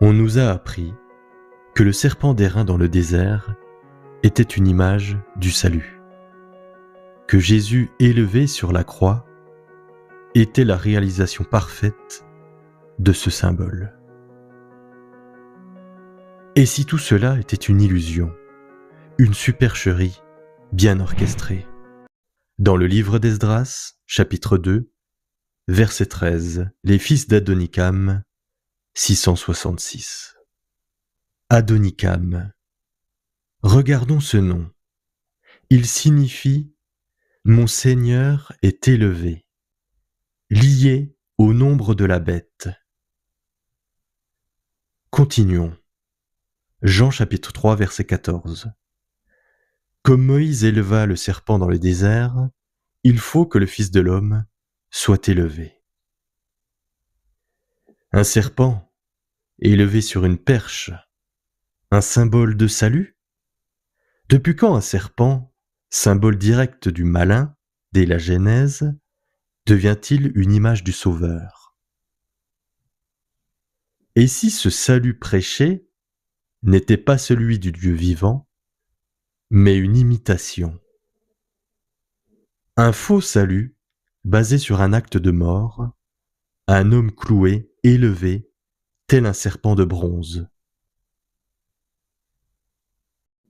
On nous a appris que le serpent d'airain dans le désert était une image du salut, que Jésus élevé sur la croix était la réalisation parfaite de ce symbole. Et si tout cela était une illusion, une supercherie bien orchestrée? Dans le livre d'Esdras, chapitre 2, verset 13, les fils d'Adonikam, 666. Adonikam. Regardons ce nom. Il signifie « Mon Seigneur est élevé », lié au nombre de la bête. Continuons. Jean chapitre 3, verset 14. Comme Moïse éleva le serpent dans le désert, il faut que le Fils de l'homme soit élevé. Un serpent élevé sur une perche, un symbole de salut? Depuis quand un serpent, symbole direct du malin, dès la Genèse, devient-il une image du Sauveur? Et si ce salut prêché n'était pas celui du Dieu vivant, mais une imitation? Un faux salut, basé sur un acte de mort, un homme cloué, élevé, tel un serpent de bronze.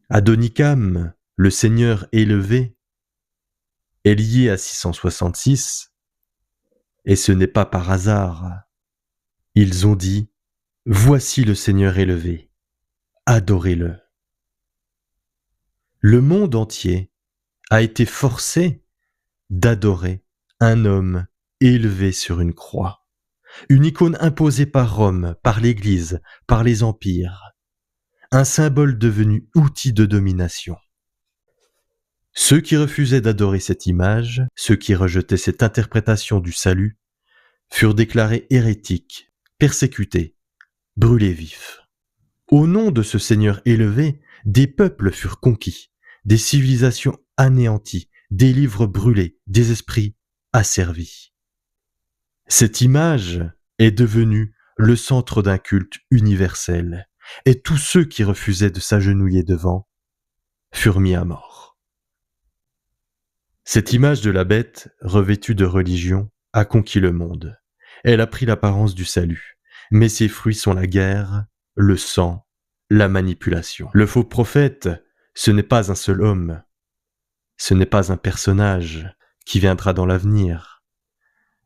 Adonikam, le Seigneur élevé, est lié à 666, et ce n'est pas par hasard. Ils ont dit « Voici le Seigneur élevé, adorez-le ». Le monde entier a été forcé d'adorer un homme élevé sur une croix, une icône imposée par Rome, par l'Église, par les empires, un symbole devenu outil de domination. Ceux qui refusaient d'adorer cette image, ceux qui rejetaient cette interprétation du salut, furent déclarés hérétiques, persécutés, brûlés vifs. Au nom de ce Seigneur élevé, des peuples furent conquis, des civilisations anéanties, des livres brûlés, des esprits asservis. Cette image est devenue le centre d'un culte universel, et tous ceux qui refusaient de s'agenouiller devant furent mis à mort. Cette image de la bête, revêtue de religion, a conquis le monde. Elle a pris l'apparence du salut, mais ses fruits sont la guerre, le sang, la manipulation. Le faux prophète, ce n'est pas un seul homme, ce n'est pas un personnage qui viendra dans l'avenir.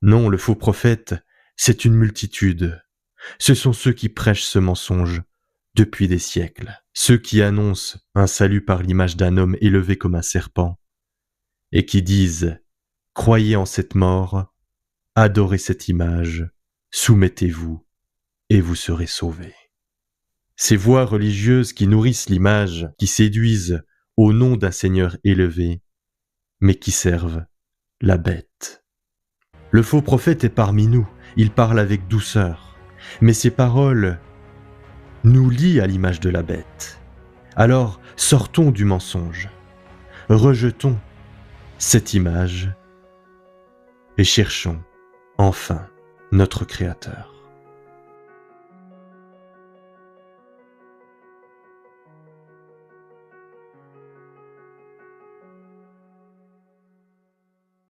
Non, le faux prophète, c'est une multitude. Ce sont ceux qui prêchent ce mensonge depuis des siècles, ceux qui annoncent un salut par l'image d'un homme élevé comme un serpent, et qui disent « Croyez en cette mort, adorez cette image, soumettez-vous, et vous serez sauvés ». Ces voix religieuses qui nourrissent l'image, qui séduisent au nom d'un Seigneur élevé, mais qui servent la bête. Le faux prophète est parmi nous, il parle avec douceur, mais ses paroles nous lient à l'image de la bête. Alors sortons du mensonge, rejetons cette image et cherchons enfin notre Créateur.